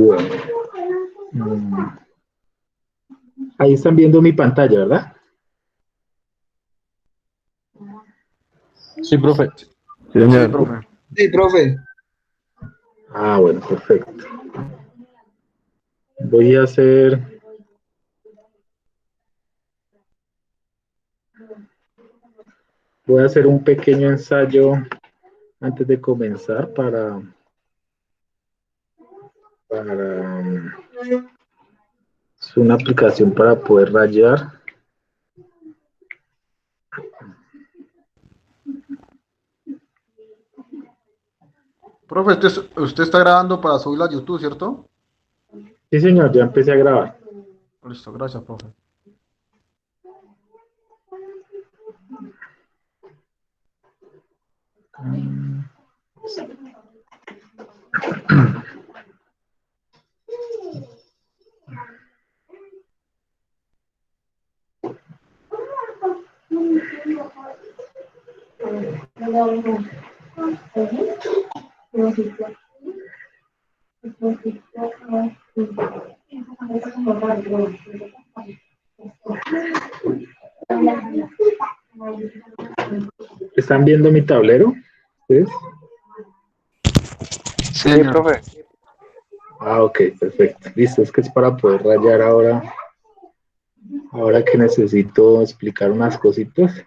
Bueno, mm, ahí están viendo mi pantalla, ¿verdad? Sí, profe. Sí, Sí, señor. profe. Sí, profe. Ah, bueno, perfecto. Voy a hacer... Voy a hacer un pequeño ensayo antes de comenzar para es una aplicación para poder rayar. Profe, usted está grabando para subirlo a YouTube, ¿cierto? Sí, señor, ya empecé a grabar. Listo, gracias, profe. ¿Están viendo mi tablero? ¿Ustedes? Sí, Sí, señor. profe. Ah, ok, perfecto. Listo, es que es para poder rayar ahora que necesito explicar unas cositas.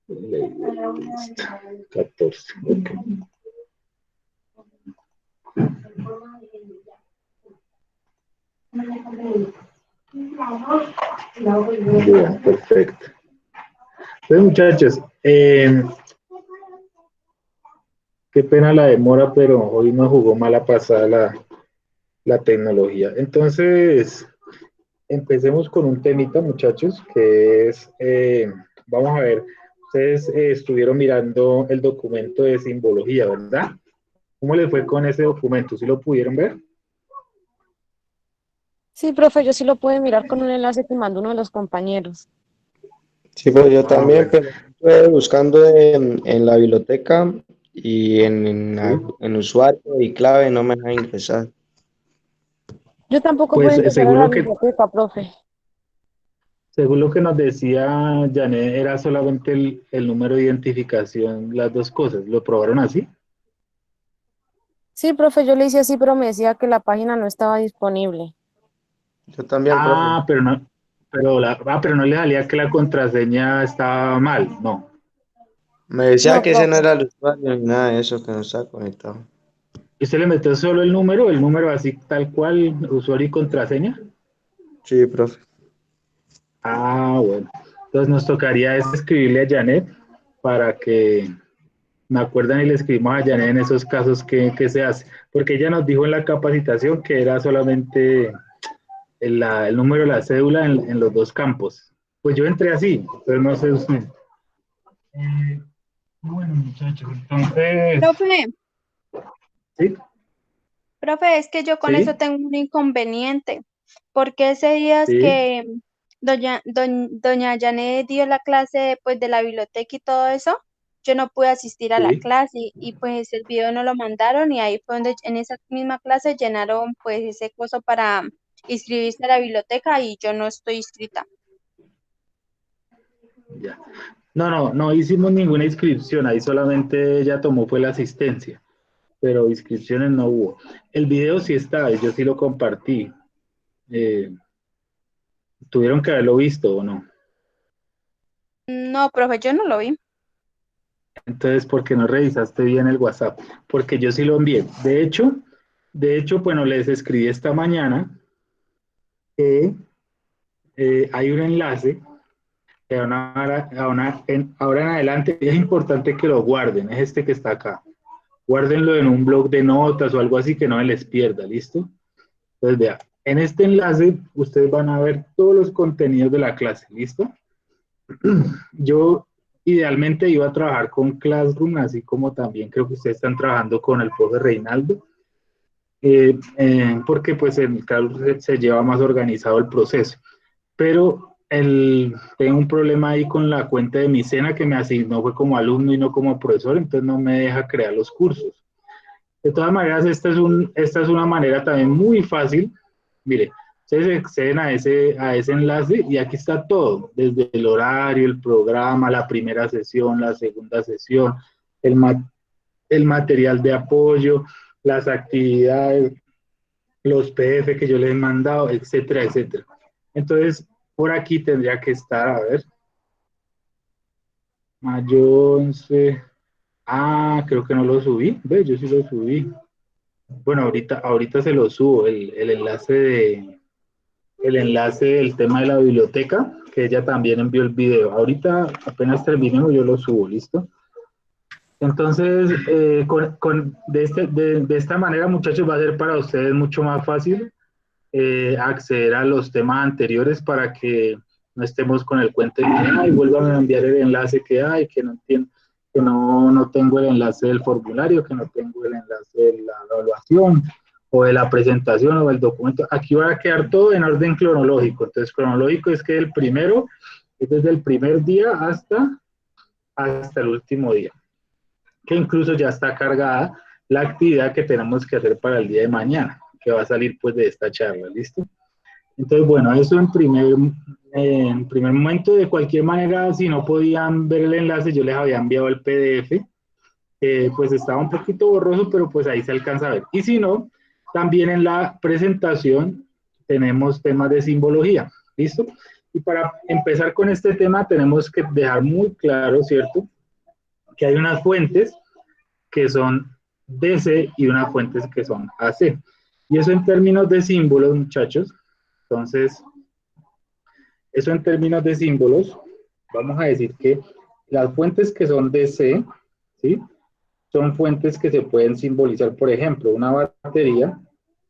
Listo, 14, ok. Bien, perfecto. Entonces, muchachos, qué pena la demora, pero hoy me jugó mala pasada la tecnología. Entonces, empecemos con un temita, muchachos, que es, vamos a ver, ustedes estuvieron mirando el documento de simbología, ¿verdad? ¿Cómo les fue con ese documento? ¿Sí lo pudieron ver? Sí, profe, yo sí lo pude mirar con un enlace que mandó uno de los compañeros. Sí, pues yo Ah, también, bueno, pero estuve buscando en la biblioteca y sí. en usuario y clave no me deja ingresar. Yo tampoco pude Pues ingresar a la biblioteca, profe. según lo que nos decía Janet, era solamente el número de identificación, las dos cosas. ¿Lo probaron así? Sí, profe, yo le hice así, pero me decía que la página no estaba disponible. Yo también, profe. Ah, pero no le salía que la contraseña estaba mal, no. Me decía No, que ese no profe. era el usuario ni nada de eso, que no estaba conectado. ¿Y usted le metió solo el número así tal cual, usuario y contraseña? Sí, profe. Ah, bueno. Entonces nos tocaría es escribirle a Janet para que me acuerdan y le escribimos a Janet en esos casos que se hace. Porque ella nos dijo en la capacitación que era solamente el número de la cédula en los dos campos. Pues yo entré así, pero no sé usted. Eh, bueno, muchachos, entonces, Profe, sí, profe, es que yo con eso sí, tengo un inconveniente, porque ese día es sí, que doña Janet dio la clase pues de la biblioteca y todo eso, yo no pude asistir a la sí. clase pues el video no lo mandaron y ahí fue donde en esa misma clase llenaron pues ese coso para inscribirse a la biblioteca y yo no estoy inscrita. Ya. No hicimos ninguna inscripción, ahí solamente ella tomó fue la asistencia, pero inscripciones no hubo. El video sí está, yo sí lo compartí. Eh, Tuvieron que haberlo visto o no. No, profe, yo no lo vi. Entonces, ¿por qué no revisaste bien el WhatsApp? Porque yo sí lo envié. De hecho, bueno, les escribí esta mañana que hay un enlace que ahora en adelante es importante que lo guarden, es este que está acá. Guárdenlo en un blog de notas o algo así que no se les pierda, ¿listo? Entonces, vea, en este enlace ustedes van a ver todos los contenidos de la clase, ¿listo? Yo idealmente iba a trabajar con Classroom, así como también creo que ustedes están trabajando con el profe Reinaldo, porque pues en Classroom se lleva más organizado el proceso. Pero tengo un problema ahí con la cuenta de mi cena que me asignó fue como alumno y no como profesor, entonces no me deja crear los cursos. De todas maneras, esta es una manera también muy fácil. Mire, ustedes acceden a ese enlace y aquí está todo, desde el horario, el programa, la primera sesión, la segunda sesión, el, el material de apoyo, las actividades, los PDF que yo les he mandado, etcétera, etcétera. Entonces, por aquí tendría que estar, a ver, mayo 11. Ah, creo que no lo subí. Ve, yo sí lo subí. Bueno, ahorita se lo subo, el enlace del tema de la biblioteca, que ella también envió el video. Ahorita apenas terminemos, yo lo subo, ¿listo? Entonces, de esta manera, muchachos, va a ser para ustedes mucho más fácil acceder a los temas anteriores para que no estemos con el cuento de que, ay, vuelvan a enviar el enlace que hay, que no entiendo, que no tengo el enlace del formulario, que no tengo el enlace de la evaluación, o de la presentación, o del documento. Aquí va a quedar todo en orden cronológico. Entonces, cronológico es que el primero, es desde el primer día hasta el último día, que incluso ya está cargada la actividad que tenemos que hacer para el día de mañana, que va a salir pues de esta charla, ¿listo? Entonces, bueno, eso en primer momento. De cualquier manera, si no podían ver el enlace, yo les había enviado el PDF, pues estaba un poquito borroso, pero pues ahí se alcanza a ver. Y si no, también en la presentación tenemos temas de simbología, ¿listo? Y para empezar con este tema tenemos que dejar muy claro, ¿cierto?, que hay unas fuentes que son DC y unas fuentes que son AC. Y eso en términos de símbolos, muchachos. Entonces, eso en términos de símbolos, vamos a decir que las fuentes que son DC, ¿sí?, son fuentes que se pueden simbolizar. Por ejemplo, una batería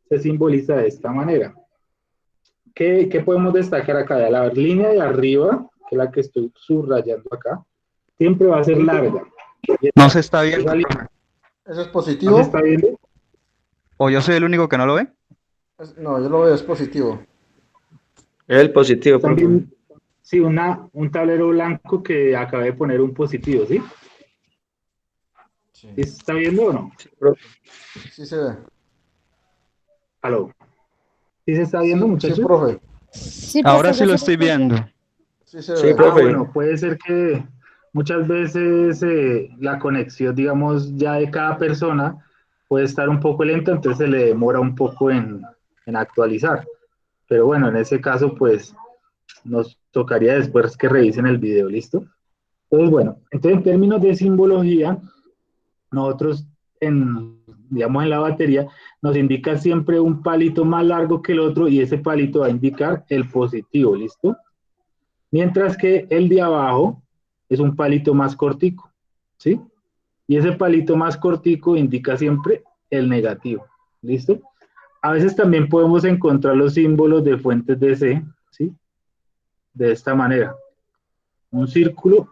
se simboliza de esta manera. ¿Qué podemos destacar acá? De la línea de arriba, que es la que estoy subrayando acá, siempre va a ser larga. No se está viendo. ¿Eso es ¿No positivo? se está viendo? ¿O yo soy el único que no lo ve? No, yo lo veo, es positivo. El positivo, profe. También, sí, un tablero blanco que acabé de poner un positivo, ¿sí? Sí, ¿Sí se está viendo o no? Sí, profe. sí se ve. ¿Aló? ¿Sí se está viendo, Sí, muchachos? sí, profe. Sí, Ahora profe, sí yo lo sí estoy viendo. Sí se Sí, ve. profe. Bueno, puede ser que muchas veces la conexión, digamos, ya de cada persona puede estar un poco lenta, entonces se le demora un poco en actualizar. Pero bueno, en ese caso, pues, nos tocaría después que revisen el video, ¿listo? Entonces, bueno, entonces en términos de simbología, nosotros, digamos, en la batería, nos indica siempre un palito más largo que el otro y ese palito va a indicar el positivo, ¿listo? Mientras que el de abajo es un palito más cortico, ¿sí? Y ese palito más cortico indica siempre el negativo, ¿listo? A veces también podemos encontrar los símbolos de fuentes DC, ¿sí? De esta manera. Un círculo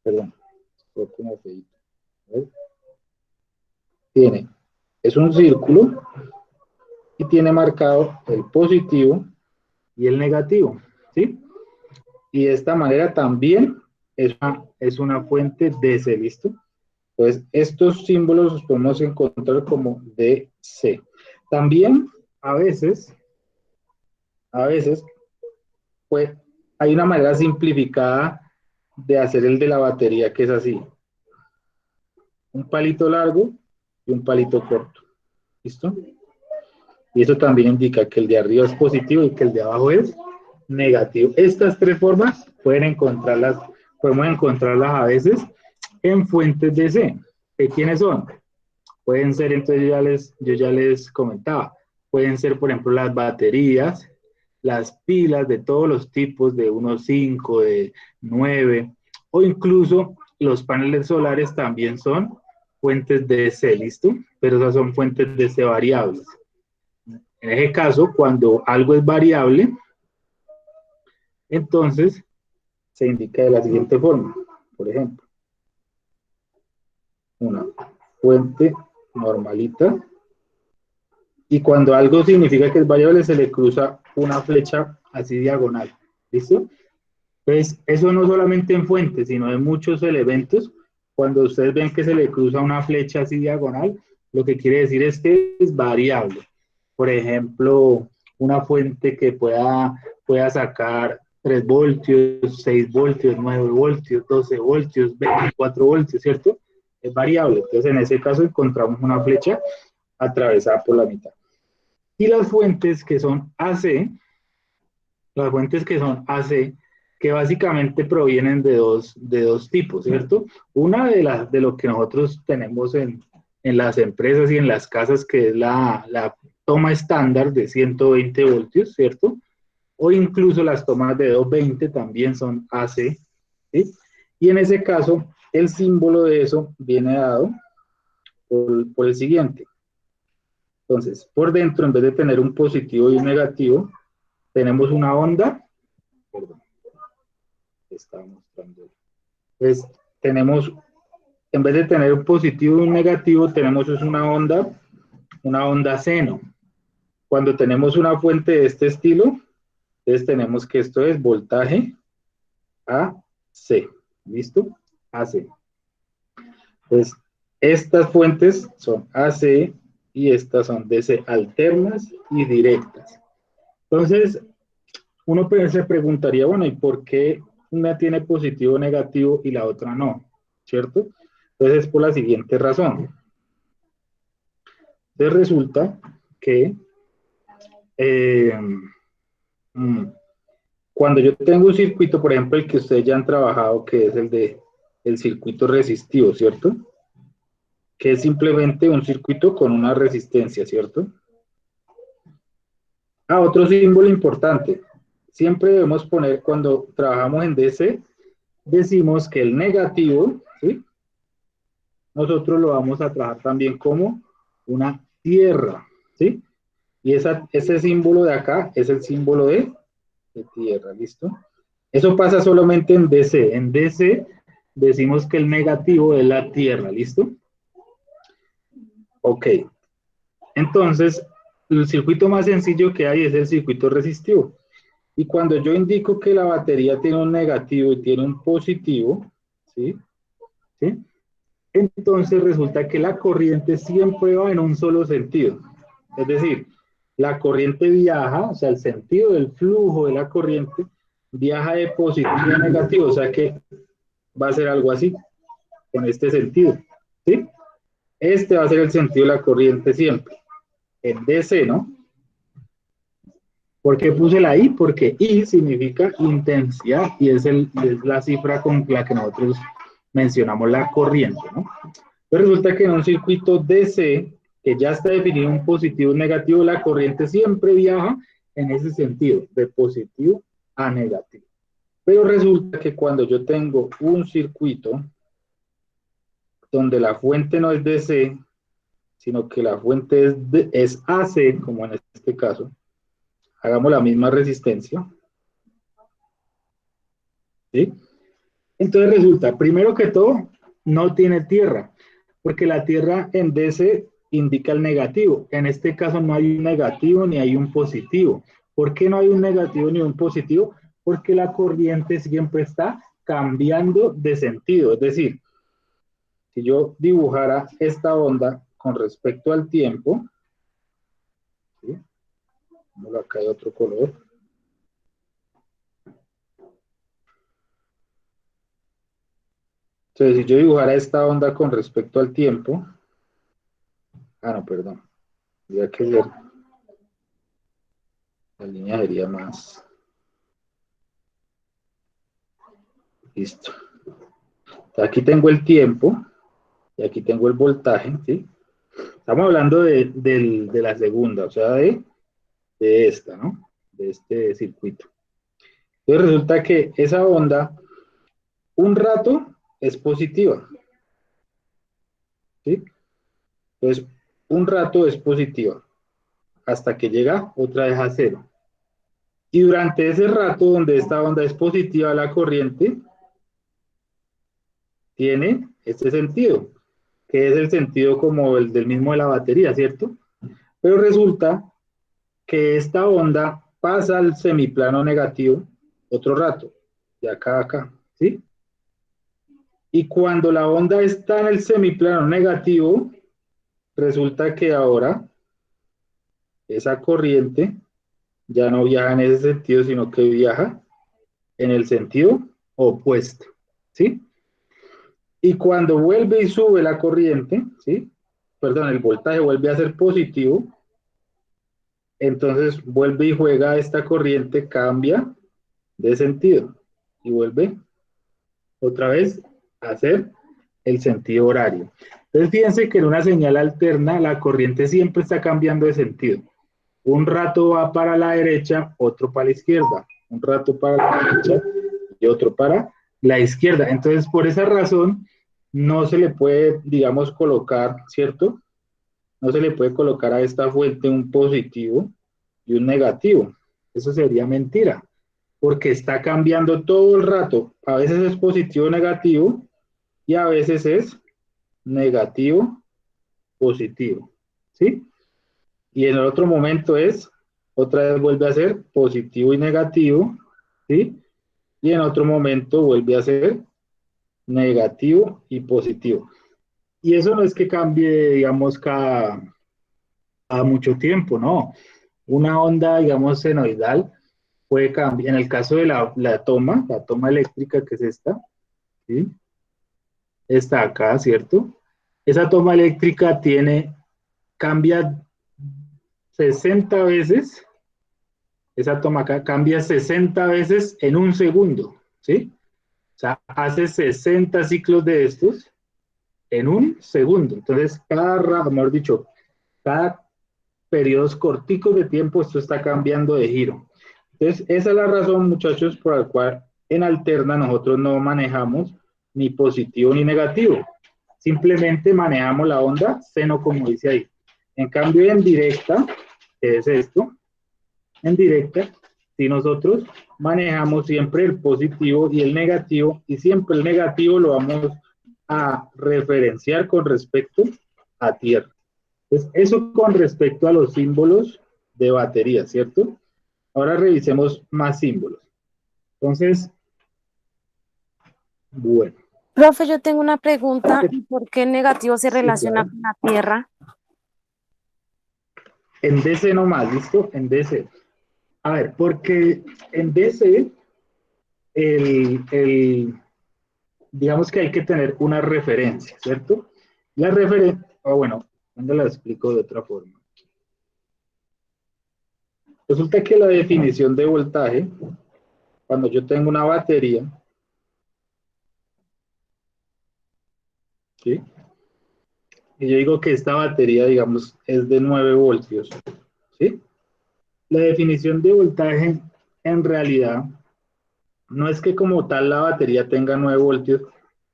perdón, es un círculo y tiene marcado el positivo y el negativo, ¿sí? Y de esta manera también es una fuente DC, ¿listo? Entonces, estos símbolos los podemos encontrar como DC. También, a veces, pues, hay una manera simplificada de hacer el de la batería, que es así. Un palito largo y un palito corto, ¿listo? Y eso también indica que el de arriba es positivo y que el de abajo es negativo. Estas tres formas podemos encontrarlas a veces en fuentes DC. ¿Quiénes son? Pueden ser, entonces yo ya les comentaba, pueden ser, por ejemplo, las baterías, las pilas de todos los tipos, de 1,5, de 9, o incluso los paneles solares también son fuentes DC, ¿listo? Pero esas son fuentes DC variables. En ese caso, cuando algo es variable, entonces se indica de la siguiente forma. Por ejemplo, una fuente normalita, y cuando algo significa que es variable, se le cruza una flecha así diagonal. ¿Listo? Entonces, eso no solamente en fuentes, sino en muchos elementos cuando ustedes ven que se le cruza una flecha así diagonal, lo que quiere decir es que es variable. Por ejemplo, una fuente que pueda sacar 3 voltios, 6 voltios, 9 voltios, 12 voltios, 24 voltios, ¿cierto? Es variable. Entonces, en ese caso encontramos una flecha atravesada por la mitad. Y las fuentes que son AC, que básicamente provienen de dos tipos, ¿cierto? Una de lo que nosotros tenemos en las empresas y en las casas, que es la toma estándar de 120 voltios, ¿cierto? O incluso las tomas de 220 también son AC, ¿sí? Y en ese caso, el símbolo de eso viene dado por el siguiente. Entonces, por dentro, en vez de tener un positivo y un negativo, tenemos una onda, perdón, está mostrando. Entonces, tenemos, en vez de tener un positivo y un negativo, tenemos una onda seno. Cuando tenemos una fuente de este estilo, entonces tenemos que esto es voltaje AC, ¿listo? AC. Entonces, estas fuentes son AC y estas son DC, alternas y directas. Entonces, uno se preguntaría, bueno, ¿y por qué una tiene positivo o negativo y la otra no? ¿Cierto? Entonces, es por la siguiente razón. Entonces, resulta que cuando yo tengo un circuito, por ejemplo, el que ustedes ya han trabajado, que es el circuito resistivo, ¿cierto? Que es simplemente un circuito con una resistencia, ¿cierto? Otro símbolo importante. Siempre debemos poner, cuando trabajamos en DC, decimos que el negativo, ¿sí? Nosotros lo vamos a trabajar también como una tierra, ¿sí? Y ese símbolo de acá es el símbolo de tierra, ¿listo? Eso pasa solamente en DC. En DC decimos que el negativo es la tierra, ¿listo? Ok. Entonces, el circuito más sencillo que hay es el circuito resistivo. Y cuando yo indico que la batería tiene un negativo y tiene un positivo, ¿sí? ¿Sí? Entonces resulta que la corriente siempre va en un solo sentido. Es decir, la corriente viaja, o sea, el sentido del flujo de la corriente viaja de positivo a negativo, o sea que va a ser algo así, con este sentido, ¿sí? Este va a ser el sentido de la corriente siempre, en DC, ¿no? ¿Por qué puse la I? Porque I significa intensidad y es la cifra con la que nosotros mencionamos la corriente, ¿no? Pero resulta que en un circuito DC, que ya está definido un positivo y un negativo, la corriente siempre viaja en ese sentido, de positivo a negativo. Pero resulta que cuando yo tengo un circuito donde la fuente no es DC, sino que la fuente es AC, como en este caso, hagamos la misma resistencia, ¿sí? Entonces resulta, primero que todo, no tiene tierra, porque la tierra en DC indica el negativo. En este caso no hay un negativo ni hay un positivo. ¿Por qué no hay un negativo ni un positivo? Porque la corriente siempre está cambiando de sentido. Es decir, si yo dibujara esta onda con respecto al tiempo, ¿sí? Acá hay otro color. Entonces, si yo dibujara esta onda con respecto al tiempo, no, perdón, tendría que ver, la línea sería más, listo. Aquí tengo el tiempo, y aquí tengo el voltaje, ¿sí? Estamos hablando de la segunda, o sea, de esta, ¿no? De este circuito. Entonces resulta que esa onda, un rato es positiva, ¿sí? Entonces, un rato es positiva, hasta que llega otra vez a cero. Y durante ese rato donde esta onda es positiva, la corriente tiene este sentido, que es el sentido como el del mismo de la batería, ¿cierto? Pero resulta que esta onda pasa al semiplano negativo otro rato, de acá a acá, ¿sí? Y cuando la onda está en el semiplano negativo, resulta que ahora esa corriente ya no viaja en ese sentido, sino que viaja en el sentido opuesto, ¿sí? Y cuando vuelve y sube la corriente, ¿sí? Perdón, el voltaje vuelve a ser positivo, entonces vuelve y juega esta corriente, cambia de sentido y vuelve otra vez a hacer el sentido horario. Entonces fíjense que en una señal alterna la corriente siempre está cambiando de sentido. Un rato va para la derecha, otro para la izquierda. Un rato para la derecha y otro para la izquierda. Entonces por esa razón no se le puede, digamos, colocar, ¿cierto? No se le puede colocar a esta fuente un positivo y un negativo. Eso sería mentira, porque está cambiando todo el rato. A veces es positivo o negativo y a veces es negativo, positivo, ¿sí? Y en el otro momento es, otra vez vuelve a ser positivo y negativo, ¿sí? Y en otro momento vuelve a ser negativo y positivo. Y eso no es que cambie, digamos, cada mucho tiempo, ¿no? Una onda, digamos, senoidal puede cambiar. En el caso de la toma eléctrica, que es esta, ¿sí? Está acá, ¿cierto? Esa toma eléctrica cambia 60 veces, esa toma acá cambia 60 veces en un segundo, ¿sí? O sea, hace 60 ciclos de estos en un segundo. Entonces, mejor dicho, cada periodos corticos de tiempo esto está cambiando de giro. Entonces, esa es la razón, muchachos, por la cual en alterna nosotros no manejamos ni positivo ni negativo. Simplemente manejamos la onda seno, como dice ahí. En cambio, en directa, que es esto, en directa, si nosotros manejamos siempre el positivo y el negativo, y siempre el negativo lo vamos a referenciar con respecto a tierra. Entonces, eso con respecto a los símbolos de batería, ¿cierto? Ahora revisemos más símbolos. Entonces, bueno. Profe, yo tengo una pregunta. ¿Y por qué el negativo se Sí, relaciona claro. con la Tierra? En DC nomás, ¿listo? En DC. A ver, porque en DC, digamos que hay que tener una referencia, ¿cierto? La referencia, bueno, ¿dónde la explico de otra forma? Resulta que la definición de voltaje, cuando yo tengo una batería, ¿sí? Y yo digo que esta batería, digamos, es de 9 voltios, ¿sí? La definición de voltaje, en realidad, no es que como tal la batería tenga 9 voltios,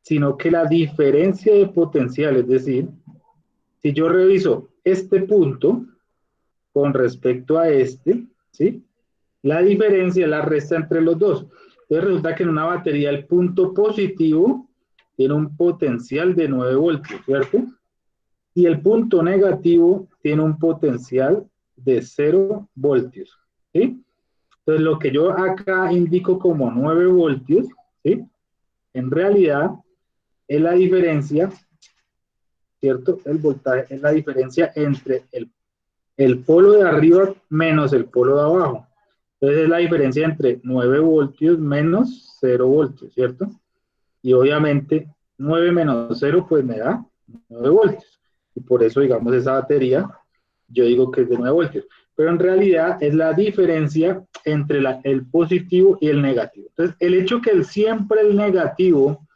sino que la diferencia de potencial, es decir, si yo reviso este punto con respecto a este, ¿sí? La diferencia es la resta entre los dos. Entonces resulta que en una batería el punto positivo tiene un potencial de 9 voltios, ¿cierto? Y el punto negativo tiene un potencial de 0 voltios, ¿sí? Entonces lo que yo acá indico como 9 voltios, ¿sí? En realidad es la diferencia, ¿cierto? El voltaje es la diferencia entre el polo de arriba menos el polo de abajo. Entonces es la diferencia entre 9 voltios menos 0 voltios, ¿cierto? Y obviamente 9 menos 0 pues me da 9 voltios. Y por eso, digamos, esa batería, yo digo que es de 9 voltios. Pero en realidad es la diferencia entre el positivo y el negativo. Entonces, el hecho que siempre el negativo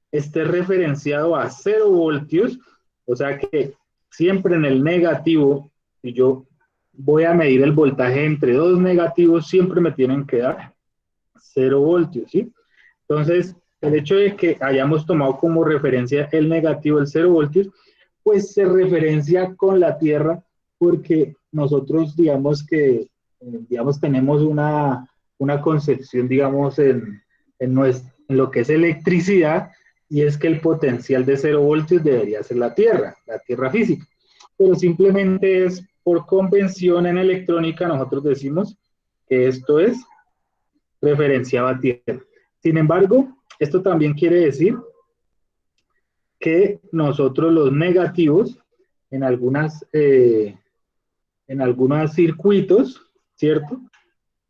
esté referenciado a 0 voltios, o sea que siempre en el negativo, si yo voy a medir el voltaje entre dos negativos, siempre me tienen que dar 0 voltios, ¿sí? Entonces, el hecho de que hayamos tomado como referencia el negativo, el 0 voltios, pues se referencia con la Tierra porque nosotros, digamos que, digamos, tenemos una concepción, digamos, en lo que es electricidad, y es que el potencial de 0 voltios debería ser la Tierra física. Pero simplemente es por convención en electrónica, nosotros decimos que esto es referenciado a Tierra. Sin embargo, esto también quiere decir que nosotros los negativos en algunos circuitos, ¿cierto?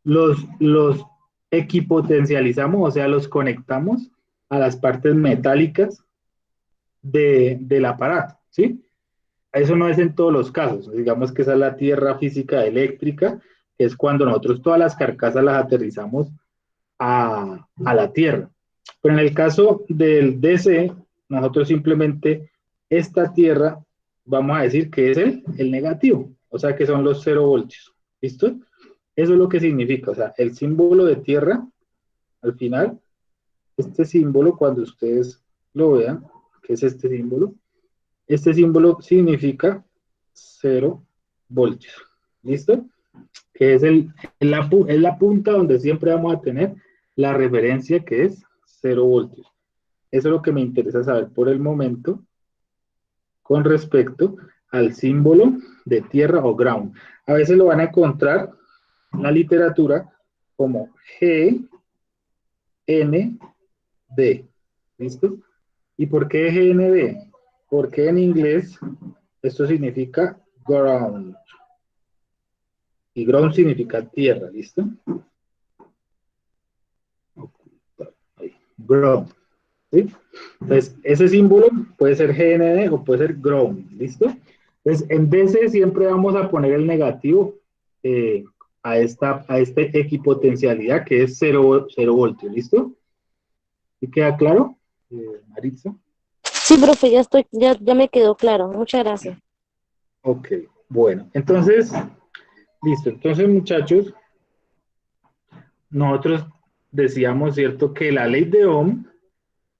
Los equipotencializamos, o sea, los conectamos a las partes metálicas del aparato, ¿sí? Eso no es en todos los casos, digamos que esa es la tierra física eléctrica, que es cuando nosotros todas las carcasas las aterrizamos a la tierra. Pero en el caso del DC, nosotros simplemente esta tierra, vamos a decir que es el negativo, o sea que son los 0 voltios, ¿listo? Eso es lo que significa, o sea, el símbolo de tierra, al final, este símbolo, cuando ustedes lo vean, que es este símbolo significa 0 voltios, ¿listo? Que es la punta donde siempre vamos a tener la referencia que es 0 voltios. Eso es lo que me interesa saber por el momento con respecto al símbolo de tierra o ground. A veces lo van a encontrar en la literatura como G, N, D. ¿Listo? ¿Y por qué GND? Porque en inglés esto significa ground. Y ground significa tierra, ¿listo? Ahí, ground. ¿Sí? Entonces, ese símbolo puede ser GND o puede ser ground, ¿listo? Entonces, en DC siempre vamos a poner el negativo a esta equipotencialidad que es 0 voltios, ¿listo? ¿Sí queda claro, Maritza? Sí, profe, ya me quedó claro. Muchas gracias. Ok, bueno, entonces, listo. Entonces, muchachos, nosotros decíamos, ¿cierto?, que la ley de Ohm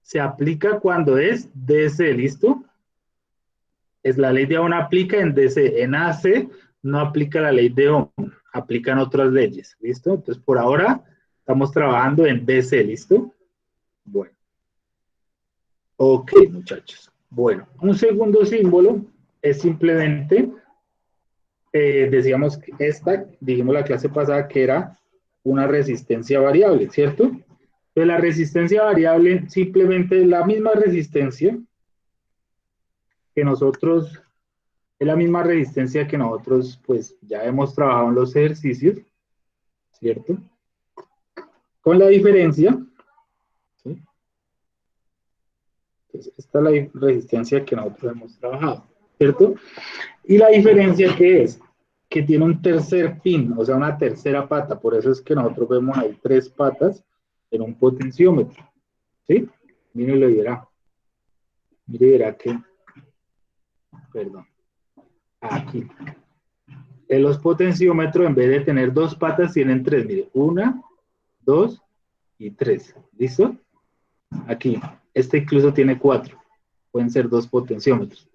se aplica cuando es DC, ¿listo? Es la ley de Ohm aplica en DC, en AC no aplica la ley de Ohm, aplican otras leyes, ¿listo? Entonces, por ahora estamos trabajando en DC, ¿listo? Bueno. Ok, muchachos. Bueno, un segundo símbolo es simplemente, decíamos que dijimos la clase pasada que era una resistencia variable, ¿cierto? Entonces la resistencia variable simplemente es la misma resistencia que nosotros, pues ya hemos trabajado en los ejercicios, ¿cierto? Con la diferencia, ¿sí? Entonces, esta es la resistencia que nosotros hemos trabajado, ¿cierto? Y la diferencia que es que tiene un tercer pin, o sea, una tercera pata. Por eso es que nosotros vemos ahí 3 patas en un potenciómetro. ¿Sí? Mire, lo verá. Mire, verá que, perdón, aquí. En los potenciómetros, en vez de tener 2 patas, tienen 3. Mire, 1, 2 y 3. ¿Listo? Aquí. Este incluso tiene 4. Pueden ser 2 potenciómetros.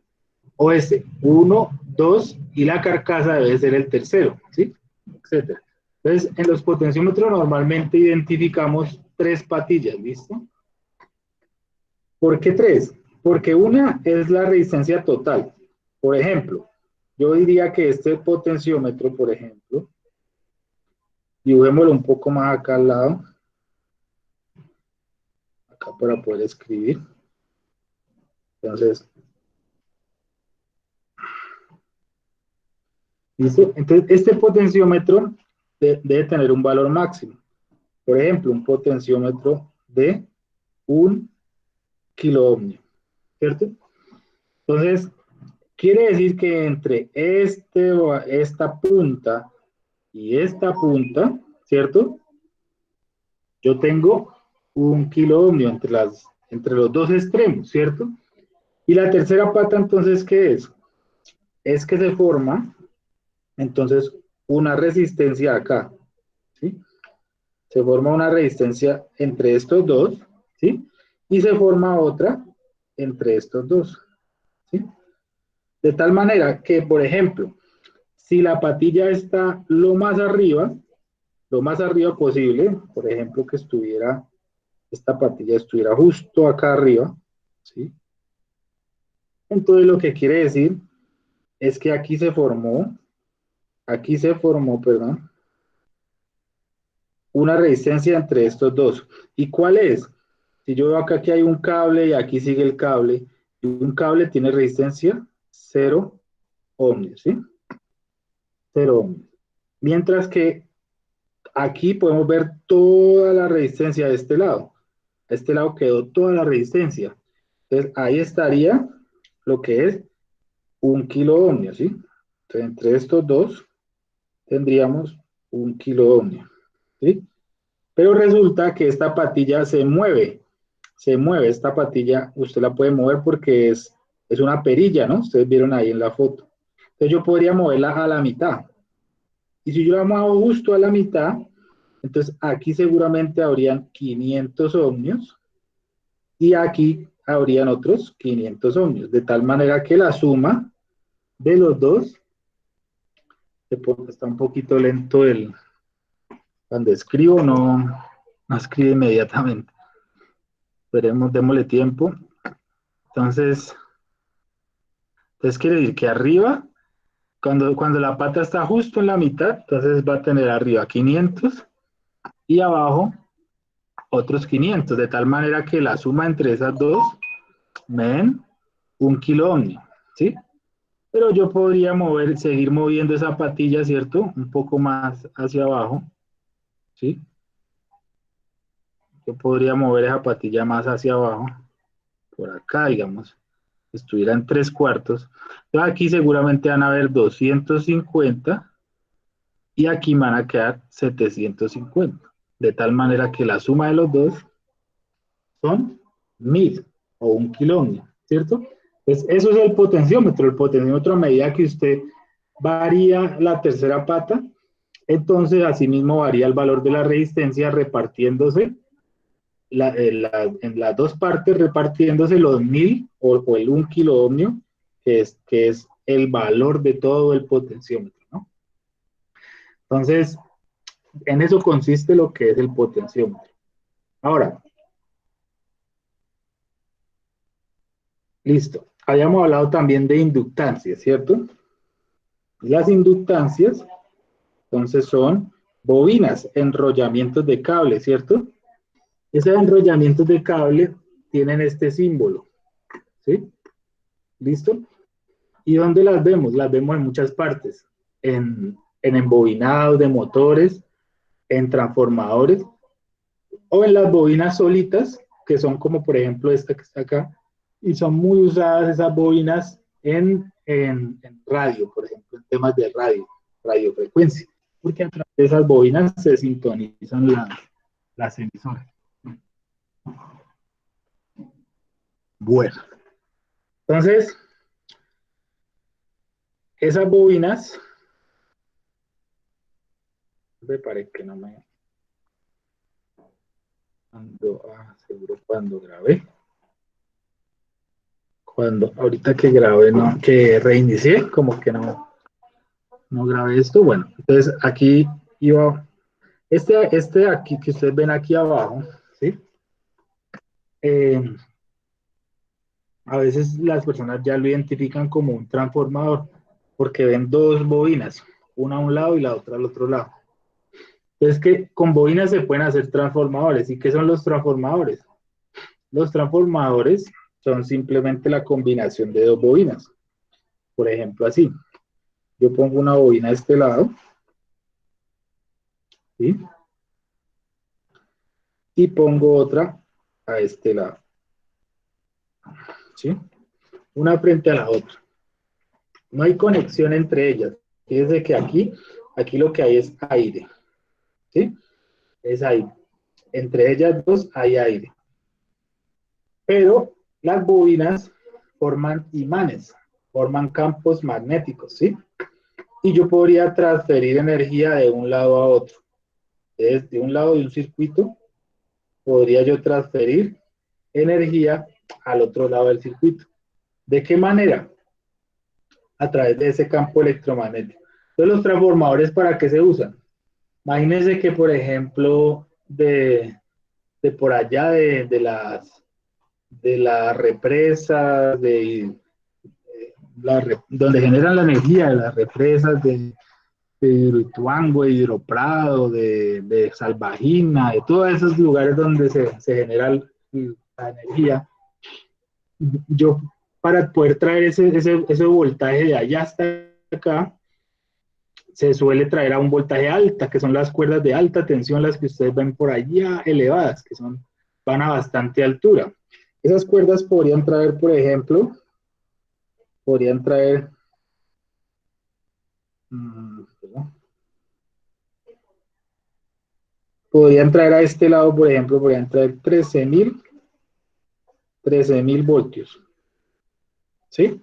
O este, 1, 2 y la carcasa debe ser el tercero, ¿sí? Etcétera. Entonces, en los potenciómetros normalmente identificamos 3 patillas, ¿listo? ¿Por qué 3? Porque una es la resistencia total. Por ejemplo, yo diría que este potenciómetro, por ejemplo, dibujémoslo un poco más acá al lado, acá para poder escribir. Entonces, ¿listo? Entonces, este potenciómetro debe tener un valor máximo. Por ejemplo, un potenciómetro de 1 kiloohmio, ¿cierto? Entonces, quiere decir que entre esta punta y esta punta, ¿cierto? Yo tengo 1 kiloohmio entre los dos extremos, ¿cierto? Y la tercera pata, entonces, ¿qué es? Es que se forma, entonces, una resistencia acá, ¿sí? Se forma una resistencia entre estos dos, ¿sí? Y se forma otra entre estos dos, ¿sí? De tal manera que, por ejemplo, si la patilla está lo más arriba posible, por ejemplo, que esta patilla estuviera justo acá arriba, ¿sí? Entonces lo que quiere decir es que perdón, una resistencia entre estos dos. ¿Y cuál es? Si yo veo acá que hay un cable y aquí sigue el cable, un cable tiene resistencia 0 ohmios, ¿sí? 0 ohmios. Mientras que aquí podemos ver toda la resistencia de este lado. A este lado quedó toda la resistencia. Entonces, ahí estaría lo que es 1 kilo ohmio, ¿sí? Entonces, entre estos dos tendríamos 1 kilo ohmio, ¿sí? Pero resulta que esta patilla se mueve, esta patilla usted la puede mover porque es una perilla, ¿no? Ustedes vieron ahí en la foto. Entonces yo podría moverla a la mitad. Y si yo la muevo justo a la mitad, entonces aquí seguramente habrían 500 ohmios y aquí habrían otros 500 ohmios, de tal manera que la suma de los dos, está un poquito lento cuando escribo no escribe inmediatamente. Esperemos, démosle tiempo. Entonces quiere decir que arriba, cuando la pata está justo en la mitad, entonces va a tener arriba 500 y abajo otros 500, de tal manera que la suma entre esas dos me den 1 kilo ohmio, ¿sí? Pero yo podría seguir moviendo esa patilla, ¿cierto? Un poco más hacia abajo, ¿sí? Yo podría mover esa patilla más hacia abajo, por acá, digamos, estuviera en 3/4. Entonces aquí seguramente van a haber 250 y aquí van a quedar 750. De tal manera que la suma de los dos son 1000 o 1 kilo ohmio, ¿cierto? Pues eso es el potenciómetro. El potenciómetro, a medida que usted varía la tercera pata, entonces asimismo varía el valor de la resistencia repartiéndose en las dos partes, repartiéndose los 1000 o el 1 kilo ohmio, que es el valor de todo el potenciómetro, ¿no? Entonces, en eso consiste lo que es el potenciómetro. Ahora, listo. Habíamos hablado también de inductancias, ¿cierto? Las inductancias, entonces, son bobinas, enrollamientos de cable, ¿cierto? Esos enrollamientos de cable tienen este símbolo, ¿sí? ¿Listo? ¿Y dónde las vemos? Las vemos en muchas partes, en embobinados de motores, en transformadores, o en las bobinas solitas, que son como por ejemplo esta que está acá, y son muy usadas esas bobinas en radio, por ejemplo, en temas de radiofrecuencia, porque a través de esas bobinas se sintonizan las emisoras. Bueno, entonces, esas bobinas, me parece que no me... seguro cuando grabé. Ahorita que grabé, no, que reinicié, como que no grabé esto. Bueno, entonces aquí iba, este aquí que ustedes ven aquí abajo, ¿sí? A veces las personas ya lo identifican como un transformador, porque ven dos bobinas, una a un lado y la otra al otro lado. Entonces que con bobinas se pueden hacer transformadores. ¿Y qué son los transformadores? Los transformadores son simplemente la combinación de dos bobinas. Por ejemplo, así. Yo pongo una bobina a este lado, ¿sí? Y pongo otra a este lado, ¿sí? Una frente a la otra. No hay conexión entre ellas. Fíjense que aquí lo que hay es aire, ¿sí? Es aire. Entre ellas dos hay aire. Pero las bobinas forman imanes, forman campos magnéticos, ¿sí? Y yo podría transferir energía de un lado a otro. Desde un lado de un circuito, podría yo transferir energía al otro lado del circuito. ¿De qué manera? A través de ese campo electromagnético. Entonces, los transformadores, ¿para qué se usan? Imagínense que, por ejemplo, de por allá de las represas, donde generan la energía de las represas de Hidroituango, de Hidroprado, de Salvajina, de todos esos lugares donde se genera la energía. Yo para poder traer ese voltaje de allá hasta acá, se suele traer a un voltaje alta, que son las cuerdas de alta tensión, las que ustedes ven por allá elevadas, que van a bastante altura. Esas cuerdas podrían traer, por ejemplo, podrían traer, podrían traer a este lado, por ejemplo, podrían traer 13.000 voltios, ¿sí?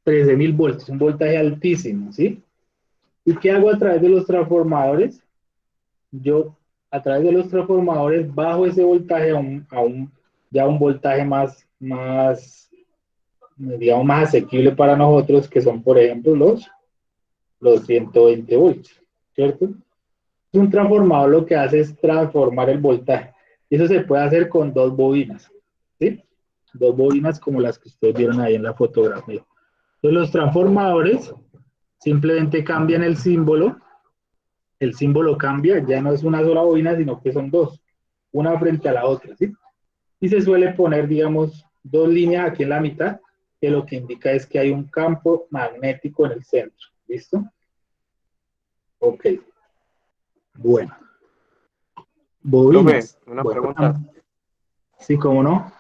13.000 voltios, un voltaje altísimo, ¿sí? ¿Y qué hago a través de los transformadores? Yo, a través de los transformadores, bajo ese voltaje ya un voltaje digamos, más asequible para nosotros, que son, por ejemplo, los 120 voltios, ¿cierto? Un transformador lo que hace es transformar el voltaje. Y eso se puede hacer con dos bobinas, ¿sí? Dos bobinas como las que ustedes vieron ahí en la fotografía. Entonces, los transformadores simplemente cambian el símbolo cambia, ya no es una sola bobina, sino que son dos, una frente a la otra, ¿sí? Y se suele poner, digamos, dos líneas aquí en la mitad, que lo que indica es que hay un campo magnético en el centro, ¿listo? Ok, bueno. Profe, Bobinas. una Bueno, pregunta. sí, ¿cómo no?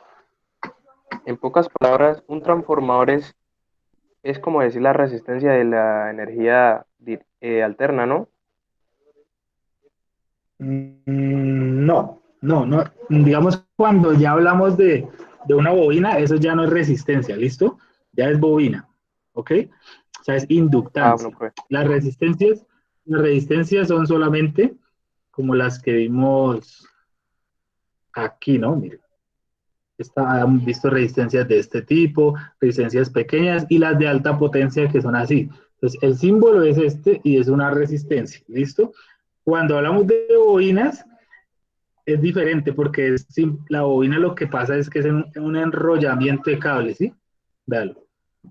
En pocas palabras, un transformador es como decir la resistencia de la energía alterna, ¿no? No. Digamos, cuando ya hablamos de una bobina, eso ya no es resistencia, ¿listo? Ya es bobina, ¿ok? O sea, es Ah, bueno, inductancia. profe. Las resistencias son solamente como las que vimos aquí, ¿no? Miren, han visto resistencias de este tipo, resistencias pequeñas y las de alta potencia que son así. Entonces, el símbolo es este y es una resistencia, ¿listo? Cuando hablamos de bobinas, es diferente porque la bobina lo que pasa es que es un enrollamiento de cables, ¿sí? Véalo.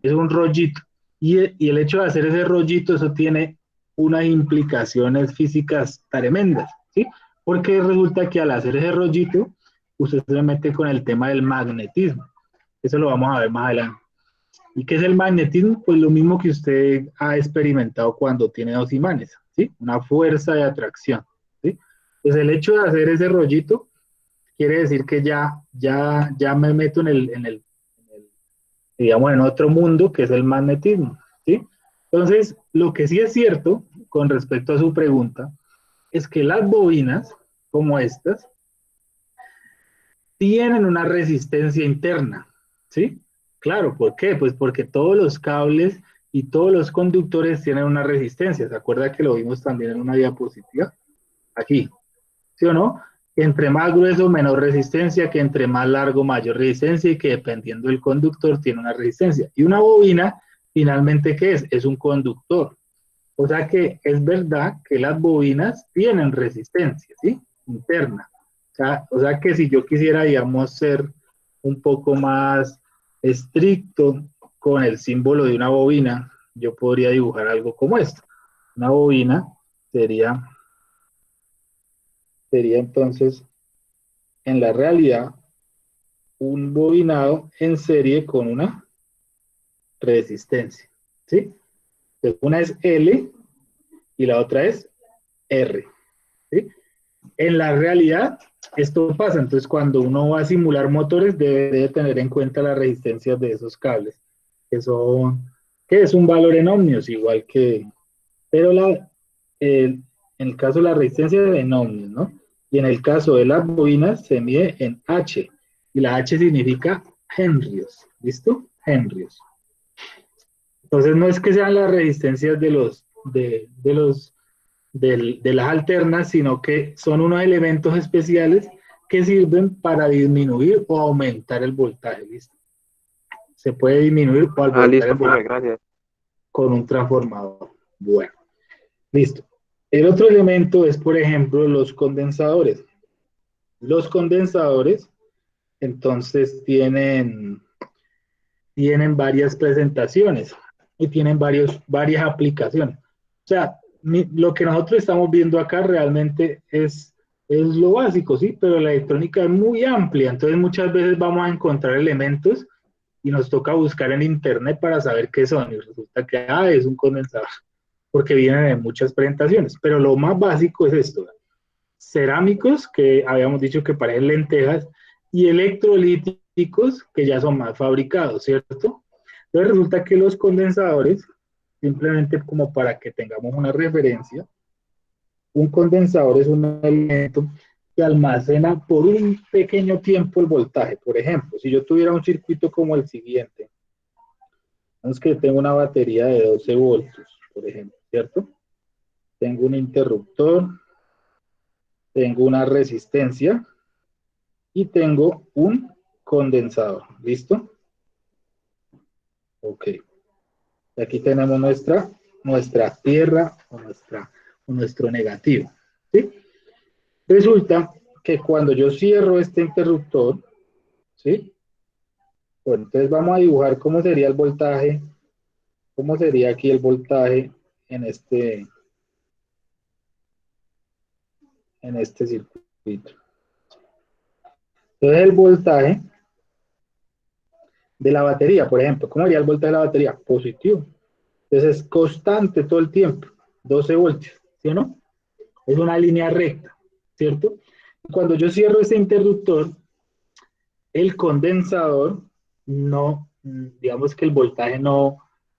Es un rollito. Y el hecho de hacer ese rollito, eso tiene unas implicaciones físicas tremendas, ¿sí? Porque resulta que al hacer ese rollito, usted se mete con el tema del magnetismo. Eso lo vamos a ver más adelante. ¿Y qué es el magnetismo? Pues lo mismo que usted ha experimentado cuando tiene dos imanes, ¿sí? Una fuerza de atracción, ¿sí? Pues el hecho de hacer ese rollito quiere decir que ya me meto digamos, en otro mundo que es el magnetismo, ¿sí? Entonces, lo que sí es cierto con respecto a su pregunta es que las bobinas, como estas, tienen una resistencia interna, ¿sí? Claro, ¿por qué? Pues porque todos los cables y todos los conductores tienen una resistencia. ¿Se acuerda que lo vimos también en una diapositiva? Aquí, ¿sí o no? Que entre más grueso, menor resistencia, que entre más largo, mayor resistencia y que dependiendo del conductor tiene una resistencia. Y una bobina, finalmente, ¿qué es? Es un conductor. O sea que es verdad que las bobinas tienen resistencia, ¿sí? Interna. O sea que si yo quisiera, digamos, ser un poco más estricto con el símbolo de una bobina, yo podría dibujar algo como esto. Una bobina sería entonces, en la realidad, un bobinado en serie con una resistencia, ¿sí? Entonces, una es L y la otra es R, ¿sí? En la realidad, esto pasa, entonces cuando uno va a simular motores debe tener en cuenta las resistencias de esos cables, que es un valor en ohmios, igual que, pero en el caso de la resistencia es en ohmios, ¿no? Y en el caso de las bobinas se mide en H, y la H significa henrios, ¿listo? Henrios. Entonces no es que sean las resistencias de las alternas, sino que son unos elementos especiales que sirven para disminuir o aumentar el voltaje, ¿listo? Se puede disminuir o Ah, aumentar el listo, profe, voltaje gracias. con un transformador. Bueno, listo. El otro elemento es, por ejemplo, los condensadores. Los condensadores, entonces, tienen varias presentaciones y tienen varias aplicaciones. O sea, lo que nosotros estamos viendo acá realmente es lo básico, ¿sí? Pero la electrónica es muy amplia, entonces muchas veces vamos a encontrar elementos y nos toca buscar en internet para saber qué son, y resulta que es un condensador, porque vienen en muchas presentaciones, pero lo más básico es esto: cerámicos, que habíamos dicho que parecen lentejas, y electrolíticos, que ya son más fabricados, ¿cierto? Entonces resulta que los condensadores, simplemente como para que tengamos una referencia, un condensador es un elemento que almacena por un pequeño tiempo el voltaje. Por ejemplo, si yo tuviera un circuito como el siguiente, vamos que tengo una batería de 12 voltios, por ejemplo, ¿cierto? Tengo un interruptor, tengo una resistencia y tengo un condensador. ¿Listo? Ok. Aquí tenemos nuestra tierra o nuestro negativo. ¿Sí? Resulta que cuando yo cierro este interruptor, ¿sí? Bueno, entonces vamos a dibujar cómo sería el voltaje, cómo sería aquí el voltaje en este circuito. Entonces el voltaje de la batería, por ejemplo, ¿cómo sería el voltaje de la batería? Positivo. Entonces es constante todo el tiempo, 12 voltios, ¿sí o no? Es una línea recta, ¿cierto? Cuando yo cierro este interruptor, el condensador no, digamos que el voltaje no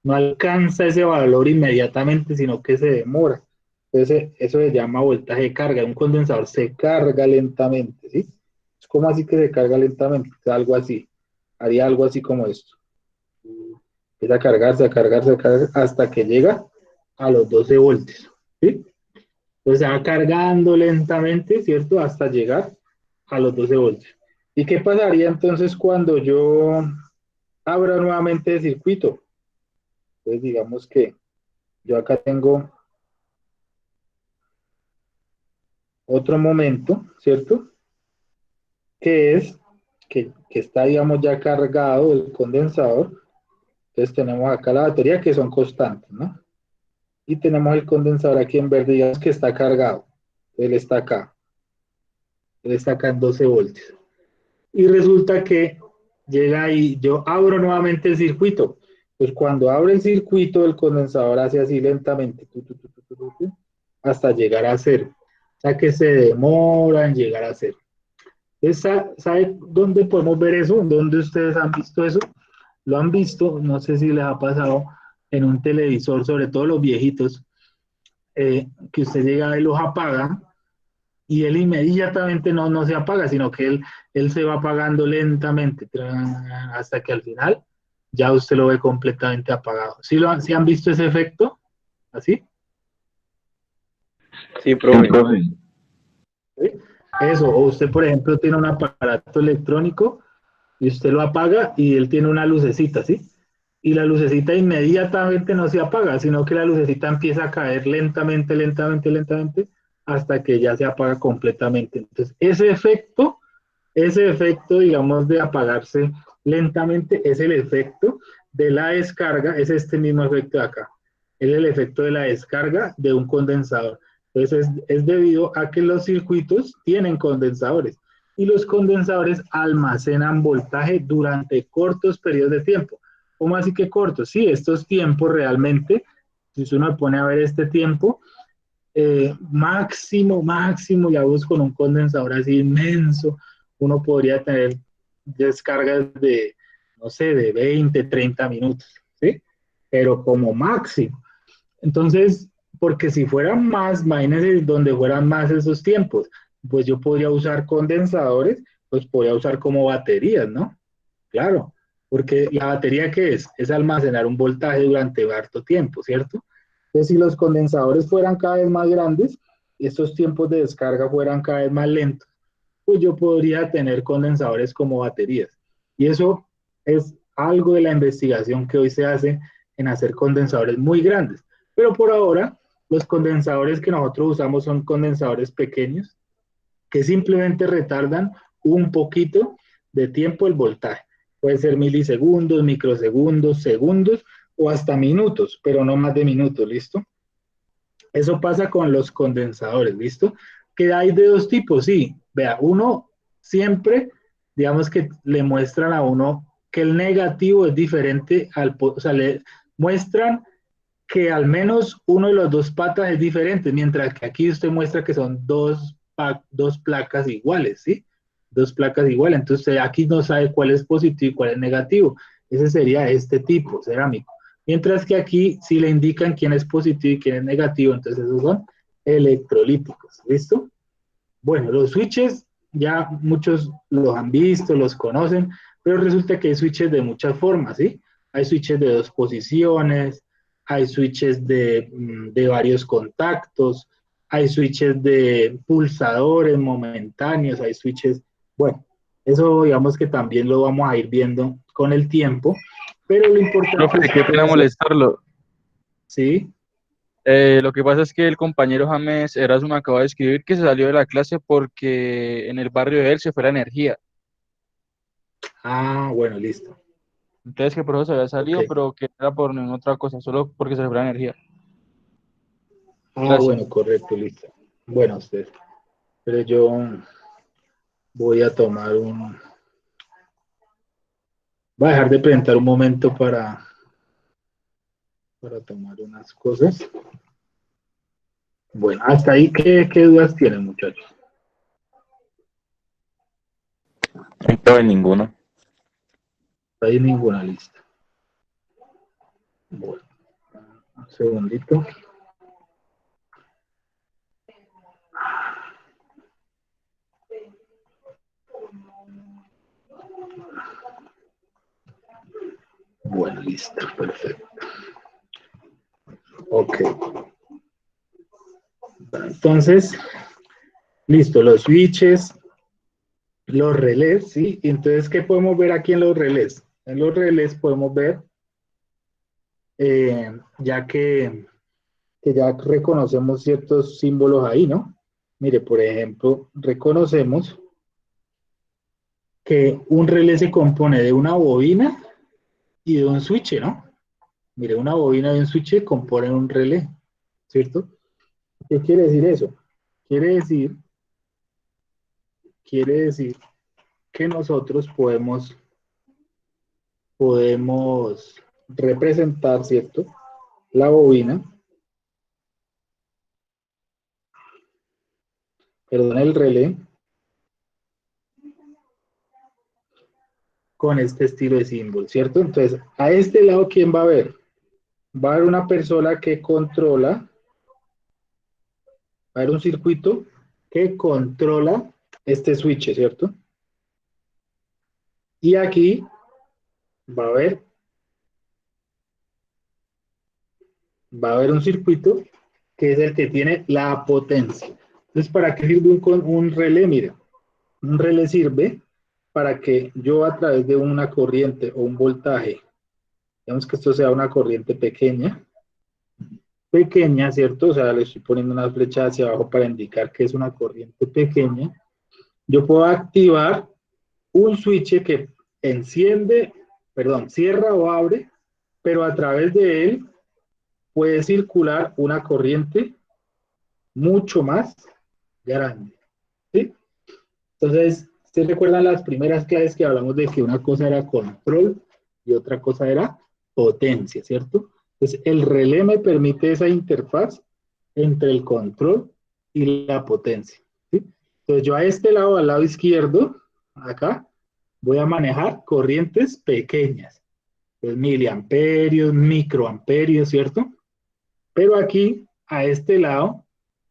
alcanza ese valor inmediatamente, sino que se demora. Entonces, eso se llama voltaje de carga. Un condensador se carga lentamente, ¿sí? Es como así que se carga lentamente, algo así. Haría algo así como esto. Empieza a cargarse, a cargarse, a cargarse, hasta que llega a los 12 voltios, ¿sí? Entonces se va cargando lentamente, ¿cierto? Hasta llegar a los 12 voltios. ¿Y qué pasaría entonces cuando yo abra nuevamente el circuito? Entonces digamos que yo acá tengo otro momento, ¿cierto? Que es que está, digamos, ya cargado el condensador. Entonces tenemos acá la batería que son constantes, ¿no? Y tenemos el condensador aquí en verde, digamos que está cargado. Él está acá. Él está acá en 12 voltios. Y resulta que llega y yo abro nuevamente el circuito. Pues cuando abre el circuito, el condensador hace así lentamente, hasta llegar a cero. O sea que se demora en llegar a cero. ¿Sabe dónde podemos ver eso? ¿Dónde ustedes han visto eso? Lo han visto, no sé si les ha pasado en un televisor, sobre todo los viejitos, que usted llega y los apaga y él inmediatamente no se apaga, sino que él se va apagando lentamente hasta que al final ya usted lo ve completamente apagado. ¿Sí han visto ese efecto? ¿Así? Sí, profe. ¿Sí? Eso, o usted por ejemplo tiene un aparato electrónico y usted lo apaga y él tiene una lucecita, ¿sí? Y la lucecita inmediatamente no se apaga, sino que la lucecita empieza a caer lentamente, lentamente, lentamente, hasta que ya se apaga completamente. Entonces, ese efecto, digamos, de apagarse lentamente, es el efecto de la descarga, es este mismo efecto de acá. Es el efecto de la descarga de un condensador. Entonces, es debido a que los circuitos tienen condensadores y los condensadores almacenan voltaje durante cortos periodos de tiempo. ¿Cómo así que cortos? Sí, estos tiempos realmente, si uno pone a ver este tiempo, máximo, ya vos con un condensador así inmenso, uno podría tener descargas de, no sé, de 20, 30 minutos, ¿sí? Pero como máximo. Entonces, porque si fueran más, imagínense donde fueran más esos tiempos, pues yo podría usar condensadores, pues podría usar como baterías, ¿no? Claro, porque la batería, ¿qué es? Es almacenar un voltaje durante harto tiempo, ¿cierto? Entonces, si los condensadores fueran cada vez más grandes, estos tiempos de descarga fueran cada vez más lentos, pues yo podría tener condensadores como baterías. Y eso es algo de la investigación que hoy se hace en hacer condensadores muy grandes. Pero por ahora, los condensadores que nosotros usamos son condensadores pequeños que simplemente retardan un poquito de tiempo el voltaje. Puede ser milisegundos, microsegundos, segundos o hasta minutos, pero no más de minutos, ¿listo? Eso pasa con los condensadores, ¿listo? Que hay de dos tipos, sí. Vea, uno siempre, digamos que le muestran a uno que el negativo es diferente o sea, le muestran que al menos uno de los dos patas es diferente, mientras que aquí usted muestra que son dos placas iguales, ¿sí? Dos placas iguales, entonces aquí no sabe cuál es positivo y cuál es negativo. Ese sería este tipo, cerámico. Mientras que aquí sí le indican quién es positivo y quién es negativo, entonces esos son electrolíticos, ¿listo? Bueno, los switches ya muchos los han visto, los conocen, pero resulta que hay switches de muchas formas, ¿sí? Hay switches de dos posiciones, hay switches de varios contactos, hay switches de pulsadores momentáneos, hay switches, bueno, eso digamos que también lo vamos a ir viendo con el tiempo, pero lo importante Profe, es qué pena conocer, molestarlo. ¿sí? Lo que pasa es que el compañero James Erazo me acaba de escribir que se salió de la clase porque en el barrio de él se fue la energía. Ah, bueno, listo. Entonces que por eso se había Ok. salido, pero que no era por ninguna otra cosa, solo porque se le fue la energía. Ah, Gracias. bueno, correcto, listo. Bueno, usted. Pero yo voy a tomar un... Voy a dejar de presentar un momento para tomar unas cosas. Bueno, hasta ahí, ¿qué dudas tienen, muchachos? No cabe ninguna. Hasta ahí ninguna lista. Bueno, un segundito. Bueno, listo, perfecto. Ok. Entonces, listo, los switches, los relés, ¿sí? Entonces, ¿qué podemos ver aquí en los relés? En los relés podemos ver, ya que ya reconocemos ciertos símbolos ahí, ¿no? Mire, por ejemplo, reconocemos que un relé se compone de una bobina y de un switch, ¿no? Mire, una bobina y un switch componen un relé, ¿cierto? ¿Qué quiere decir eso? Quiere decir, quiere decir que nosotros podemos representar, ¿cierto? La bobina, perdón, el relé, con este estilo de símbolo, ¿cierto? Entonces, a este lado, ¿quién va a ver? Va a haber una persona que controla, va a haber un circuito que controla este switch, ¿cierto? Y aquí va a haber un circuito que es el que tiene la potencia. Entonces, ¿para qué sirve un relé? Mira, un relé sirve para que yo a través de una corriente o un voltaje, digamos que esto sea una corriente pequeña, ¿cierto? O sea, le estoy poniendo una flecha hacia abajo para indicar que es una corriente pequeña. Yo puedo activar un switch que enciende, perdón, cierra o abre, pero a través de él puede circular una corriente mucho más grande, ¿sí? Entonces, ¿ustedes recuerdan las primeras clases que hablamos de que una cosa era control y otra cosa era potencia, ¿cierto? Entonces, el relé me permite esa interfaz entre el control y la potencia, ¿sí? Entonces, yo a este lado, al lado izquierdo, acá, voy a manejar corrientes pequeñas, pues miliamperios, microamperios, ¿cierto? Pero aquí, a este lado,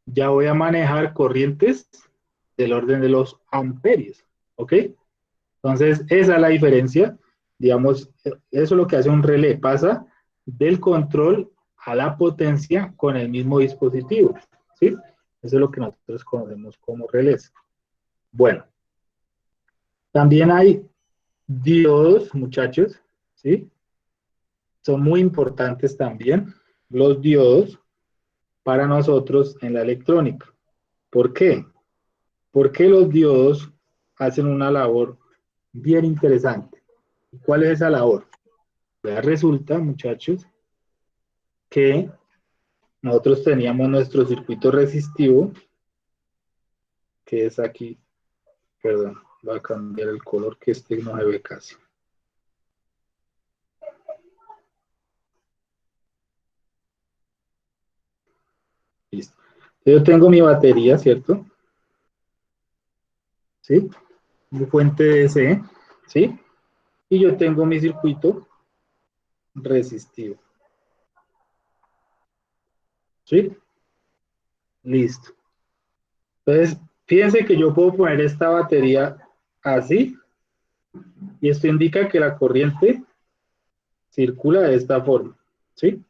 ya voy a manejar corrientes del orden de los amperios, ¿ok? Entonces, esa es la diferencia. Digamos, eso es lo que hace un relé, pasa del control a la potencia con el mismo dispositivo, ¿sí? Eso es lo que nosotros conocemos como relés. Bueno, también hay diodos, muchachos, ¿sí? Son muy importantes también los diodos para nosotros en la electrónica. ¿Por qué? Porque los diodos hacen una labor bien interesante. ¿Cuál es esa labor? Pues resulta, muchachos, que nosotros teníamos nuestro circuito resistivo, que es aquí, perdón, va a cambiar el color que este no se ve casi. Listo. Yo tengo mi batería, ¿cierto? ¿Sí? Mi fuente DC, ¿sí? Y yo tengo mi circuito resistivo. ¿Sí? Listo. Entonces, fíjense que yo puedo poner esta batería así, y esto indica que la corriente circula de esta forma, ¿sí?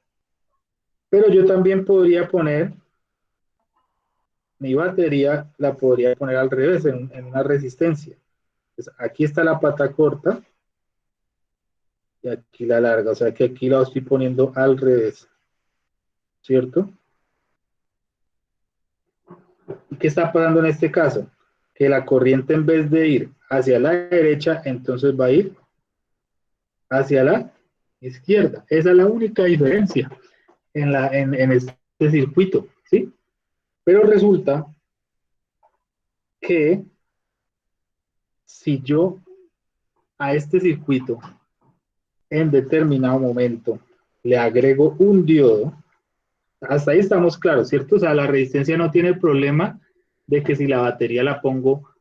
Pero yo también podría poner mi batería, la podría poner al revés, en una resistencia. Entonces, aquí está la pata corta, y aquí la larga, o sea que aquí la estoy poniendo al revés, ¿cierto? ¿Y qué está pasando en este caso? Que la corriente, en vez de ir hacia la derecha, entonces va a ir hacia la izquierda. Esa es la única diferencia en este circuito, ¿sí? Pero resulta que si yo a este circuito en determinado momento le agrego un diodo, hasta ahí estamos claros, ¿cierto? O sea, la resistencia no tiene problema de que si la batería la pongo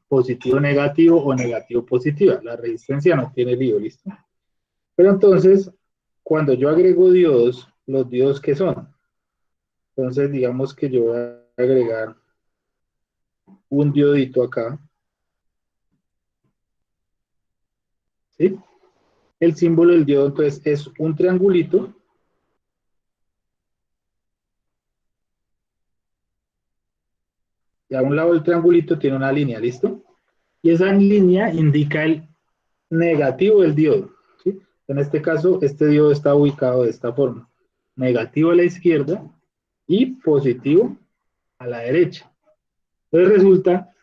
positivo negativo o negativo positiva. La resistencia no tiene lío, ¿listo? Pero entonces, cuando yo agrego diodos, ¿los diodos qué son? Entonces, digamos que yo voy a agregar un diodito acá, ¿sí? El símbolo del diodo, entonces, es un triangulito, y a un lado del triangulito tiene una línea, ¿listo? Y esa línea indica el negativo del diodo, ¿sí? En este caso, este diodo está ubicado de esta forma. Negativo a la izquierda y positivo a la derecha. Entonces resulta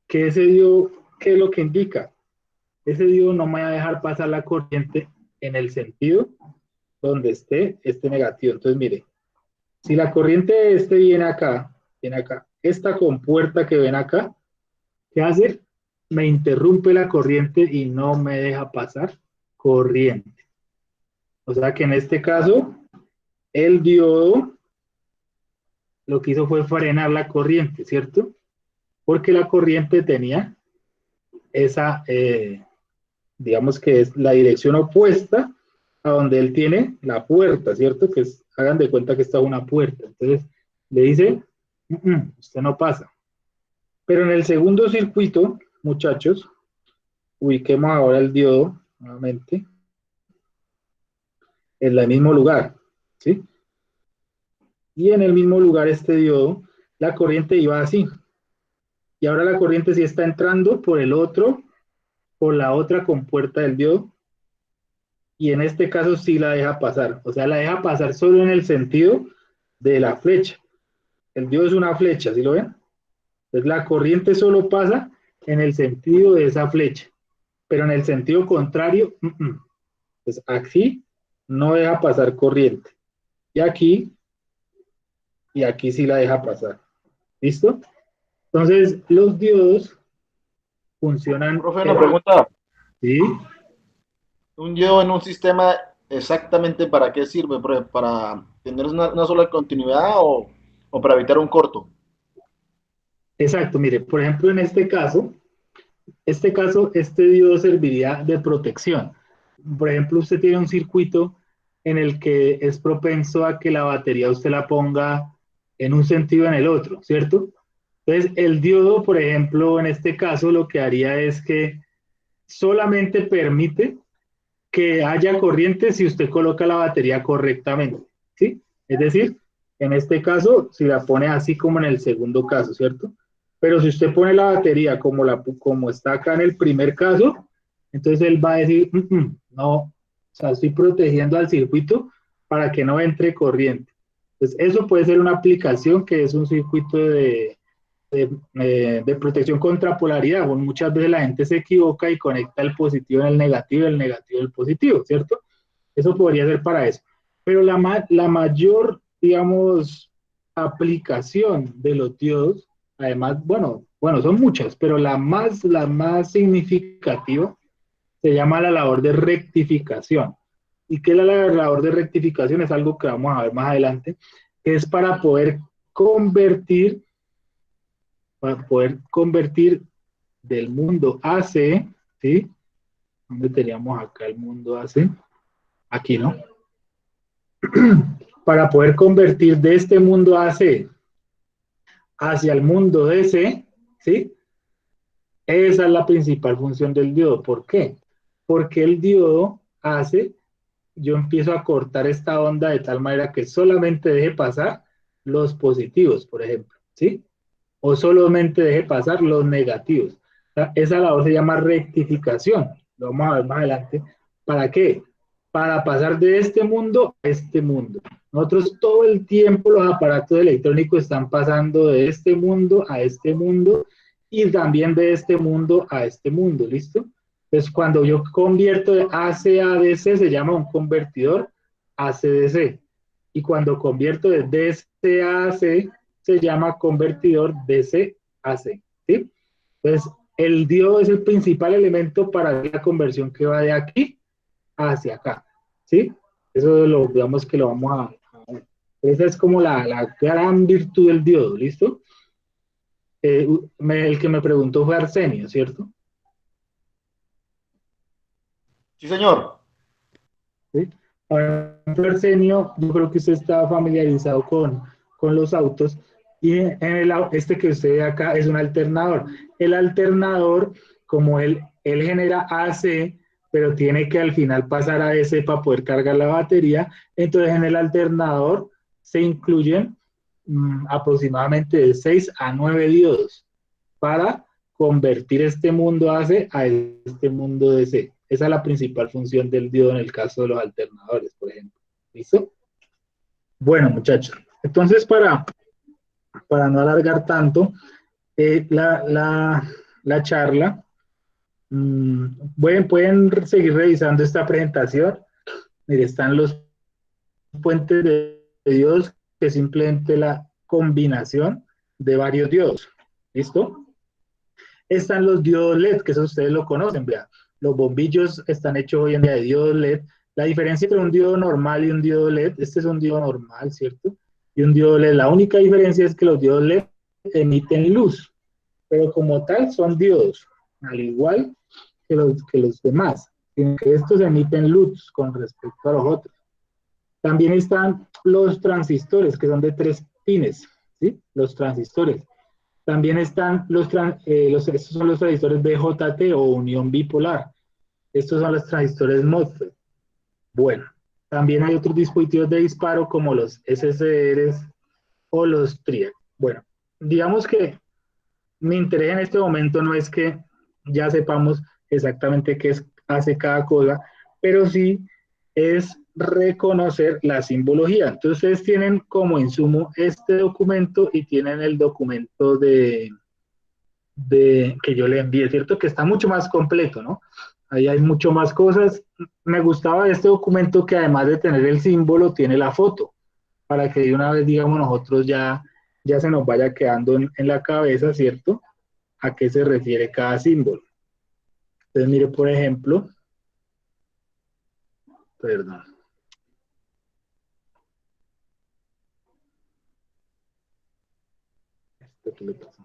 que ese diodo, ¿qué es lo que indica? Ese diodo no me va a dejar pasar la corriente en el sentido donde esté este negativo. Entonces, mire, si la corriente de este viene acá, esta compuerta que ven acá, ¿qué hace? Me interrumpe la corriente y no me deja pasar corriente. O sea que en este caso, el diodo lo que hizo fue frenar la corriente, ¿cierto? Porque la corriente tenía esa, digamos que es la dirección opuesta a donde él tiene la puerta, ¿cierto? Que es, hagan de cuenta que está una puerta. Entonces, le dice, usted no pasa. Pero en el segundo circuito, muchachos, ubiquemos ahora el diodo nuevamente en el mismo lugar, ¿sí? Y en el mismo lugar este diodo, la corriente iba así. Y ahora la corriente sí está entrando por el otro, por la otra compuerta del diodo, y en este caso sí la deja pasar. O sea, la deja pasar solo en el sentido de la flecha. El diodo es una flecha, ¿sí lo ven? Entonces la corriente solo pasa en el sentido de esa flecha, pero en el sentido contrario, pues aquí no deja pasar corriente. Y aquí sí la deja pasar. ¿Listo? Entonces, los diodos funcionan. Profe, una pregunta. ¿Sí? ¿Un diodo en un sistema exactamente para qué sirve? ¿Para tener una sola continuidad o para evitar un corto? Exacto, mire, por ejemplo, en este diodo serviría de protección. Por ejemplo, usted tiene un circuito en el que es propenso a que la batería usted la ponga en un sentido o en el otro, ¿cierto? Entonces, el diodo, por ejemplo, en este caso, lo que haría es que solamente permite que haya corriente si usted coloca la batería correctamente, ¿sí? Es decir, en este caso, si la pone así como en el segundo caso, ¿cierto? Pero si usted pone la batería como está acá en el primer caso, entonces él va a decir, no, o sea, estoy protegiendo al circuito para que no entre corriente. Entonces, eso puede ser una aplicación que es un circuito de protección contra polaridad. Bueno, muchas veces la gente se equivoca y conecta el positivo en el negativo y el negativo en el positivo, ¿cierto? Eso podría ser para eso. Pero la mayor, digamos, aplicación de los diodos, además, bueno, son muchas, pero la más significativa se llama la labor de rectificación. ¿Y qué es la labor de rectificación? Es algo que vamos a ver más adelante, que es para poder convertir del mundo AC, ¿sí? ¿Dónde teníamos acá el mundo AC? Aquí, ¿no? Para poder convertir de este mundo AC hacia el mundo DC, ¿sí? Esa es la principal función del diodo. ¿Por qué? Porque el diodo hace, yo empiezo a cortar esta onda de tal manera que solamente deje pasar los positivos, por ejemplo, ¿sí? O solamente deje pasar los negativos. Esa labor se llama rectificación. Lo vamos a ver más adelante. ¿Para qué? Para pasar de este mundo a este mundo. Nosotros todo el tiempo los aparatos electrónicos están pasando de este mundo a este mundo y también de este mundo a este mundo, ¿listo? Entonces, cuando yo convierto de AC a DC, se llama un convertidor AC-DC. Y cuando convierto de DC a AC, se llama convertidor DC-AC, ¿sí? Entonces, el diodo es el principal elemento para la conversión que va de aquí hacia acá, ¿sí? Eso lo, digamos que lo vamos a ver. Esa es como la gran virtud del diodo, ¿listo? El que me preguntó fue Arsenio, ¿cierto? Sí, señor. ¿Sí? Ahora, Arsenio, yo creo que usted está familiarizado con los autos y este que usted ve acá es un alternador. El alternador, como él genera AC, pero tiene que al final pasar a DC para poder cargar la batería, entonces en el alternador se incluyen aproximadamente de 6 a 9 diodos para convertir este mundo AC a este mundo DC. Esa es la principal función del diodo en el caso de los alternadores, por ejemplo. ¿Listo? Bueno, muchachos. Entonces, para no alargar tanto, la charla, pueden seguir revisando esta presentación. Mire, están los puentes de diodos, que es simplemente la combinación de varios diodos. ¿Listo? Están los diodos LED, que eso ustedes lo conocen, vea. Los bombillos están hechos hoy en día de diodos LED. La diferencia entre un diodo normal y un diodo LED, este es un diodo normal, ¿cierto? Y un diodo LED, la única diferencia es que los diodos LED emiten luz, pero como tal son diodos, al igual que los demás, sino que estos emiten luz con respecto a los otros. También están los transistores, que son de 3 pines, ¿sí? Los transistores. También están estos son los transistores BJT o unión bipolar. Estos son los transistores MOSFET. Bueno, también hay otros dispositivos de disparo como los SSRs o los TRIAC. Bueno, digamos que mi interés en este momento no es que ya sepamos exactamente qué hace cada cosa, pero sí es reconocer la simbología. Entonces ustedes tienen como insumo este documento y tienen el documento que yo le envié, ¿cierto? Que está mucho más completo, ¿no? Ahí hay mucho más cosas. Me gustaba de este documento que además de tener el símbolo, tiene la foto, para que de una vez, digamos, nosotros ya se nos vaya quedando en la cabeza, ¿cierto? A qué se refiere cada símbolo. Entonces, mire, por ejemplo, perdón. ¿Qué le pasó?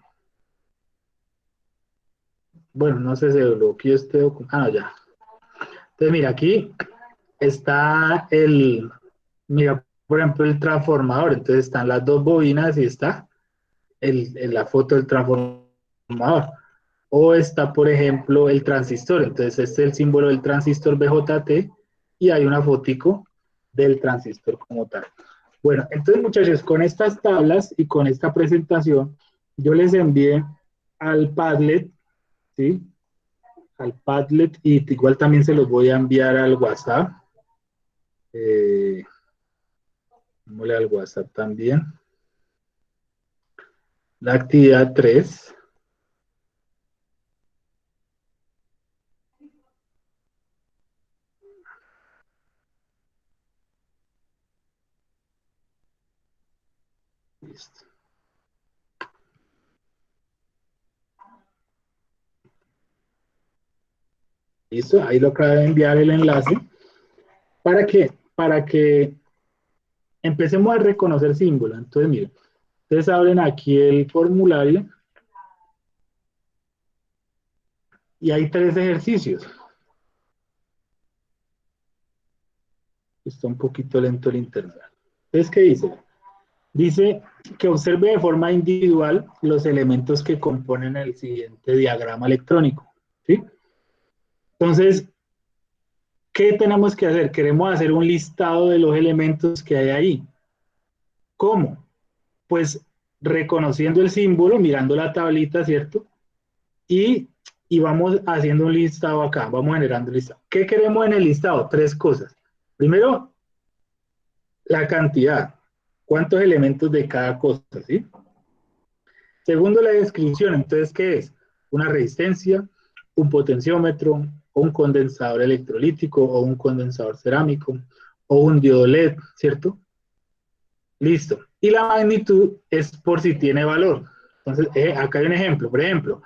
Bueno, no sé, se bloqueó este documento. Ah, no, ya. Entonces, mira, aquí está mira, por ejemplo, el transformador. Entonces están las dos bobinas y está la foto del transformador. O está, por ejemplo, el transistor. Entonces este es el símbolo del transistor BJT y hay una fotico del transistor como tal. Bueno, entonces muchachos, con estas tablas y con esta presentación, yo les envié al Padlet, ¿sí? Al Padlet y igual también se los voy a enviar al WhatsApp. Démosle al WhatsApp también. La actividad 3. Listo. Listo, ahí lo acabo de enviar el enlace. ¿Para qué? Para que empecemos a reconocer símbolos. Entonces, miren, ustedes abren aquí el formulario y hay 3 ejercicios. Está un poquito lento el internet. Entonces, ¿qué dice? Dice que observe de forma individual los elementos que componen el siguiente diagrama electrónico, ¿sí? Entonces, ¿qué tenemos que hacer? Queremos hacer un listado de los elementos que hay ahí. ¿Cómo? Pues reconociendo el símbolo, mirando la tablita, ¿cierto? Y vamos haciendo un listado acá, vamos generando un listado. ¿Qué queremos en el listado? 3 cosas. Primero, la cantidad. ¿Cuántos elementos de cada cosa, sí? Segundo, la descripción. Entonces, ¿qué es? Una resistencia, un potenciómetro, o un condensador electrolítico, o un condensador cerámico, o un diodo LED, ¿cierto? Listo. Y la magnitud es por si tiene valor. Entonces, acá hay un ejemplo. Por ejemplo,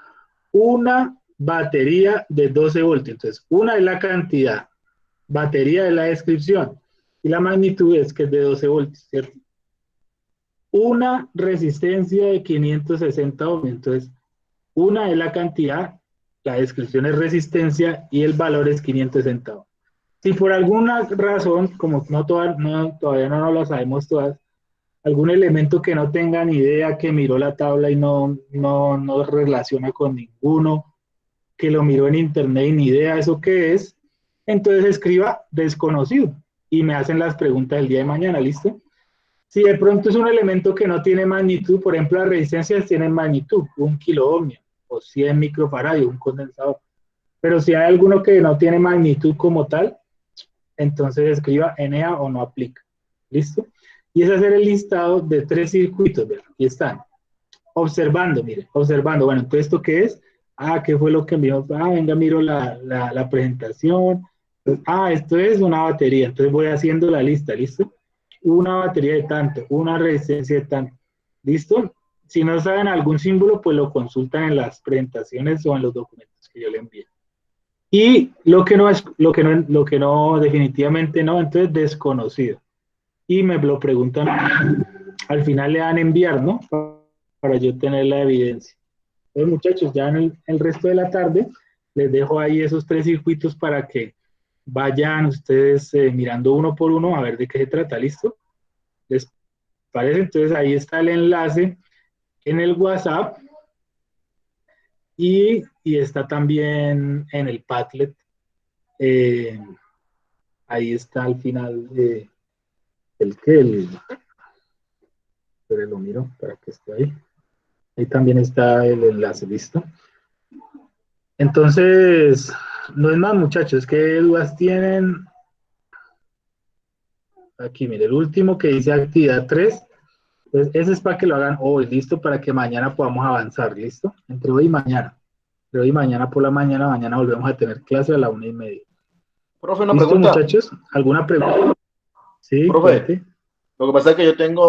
una batería de 12 voltios. Entonces, una es la cantidad, batería es la descripción, y la magnitud es que es de 12 voltios, ¿cierto? Una resistencia de 560 ohms. Entonces, una es la cantidad, la descripción es resistencia y el valor es 560 ohms. Si por alguna razón, como todavía no lo sabemos todas, algún elemento que no tenga ni idea, que miró la tabla y no relaciona con ninguno, que lo miró en internet y ni idea eso qué es, entonces escriba desconocido y me hacen las preguntas el día de mañana, ¿listo? Si de pronto es un elemento que no tiene magnitud, por ejemplo, las resistencias tienen magnitud, 1 kiloohmio o 100 microfaradios, un condensador. Pero si hay alguno que no tiene magnitud como tal, entonces escriba NA o no aplica. ¿Listo? Y es hacer el listado de 3 circuitos, ¿verdad? Aquí están. Observando, mire, observando. Bueno, entonces, ¿esto qué es? ¿Qué fue lo que miró? Venga, miro la presentación. Esto es una batería. Entonces voy haciendo la lista, ¿listo? Una batería de tanto, una resistencia de tanto. ¿Listo? Si no saben algún símbolo, pues lo consultan en las presentaciones o en los documentos que yo le envíe. Y lo que no, definitivamente no, entonces desconocido. Y me lo preguntan, al final le dan enviar, ¿no? Para yo tener la evidencia. Entonces, muchachos, ya en el resto de la tarde les dejo ahí esos 3 circuitos para que vayan ustedes mirando uno por uno a ver de qué se trata, ¿listo? ¿Les parece? Entonces ahí está el enlace en el WhatsApp y está también en el Padlet. Ahí está al final pero lo miro para que esté ahí. Ahí también está el enlace, ¿listo? Entonces, no es más, muchachos, ¿qué dudas tienen? Aquí, mire, el último que dice actividad 3, pues ese es para que lo hagan hoy, ¿listo? Para que mañana podamos avanzar, ¿listo? Entre hoy y mañana. Entre hoy y mañana por la mañana, mañana volvemos a tener clase a la 1:30. Profe, una ¿Listo, pregunta. muchachos? ¿Alguna pregunta? Sí, Profe, cuente. lo que pasa es que yo tengo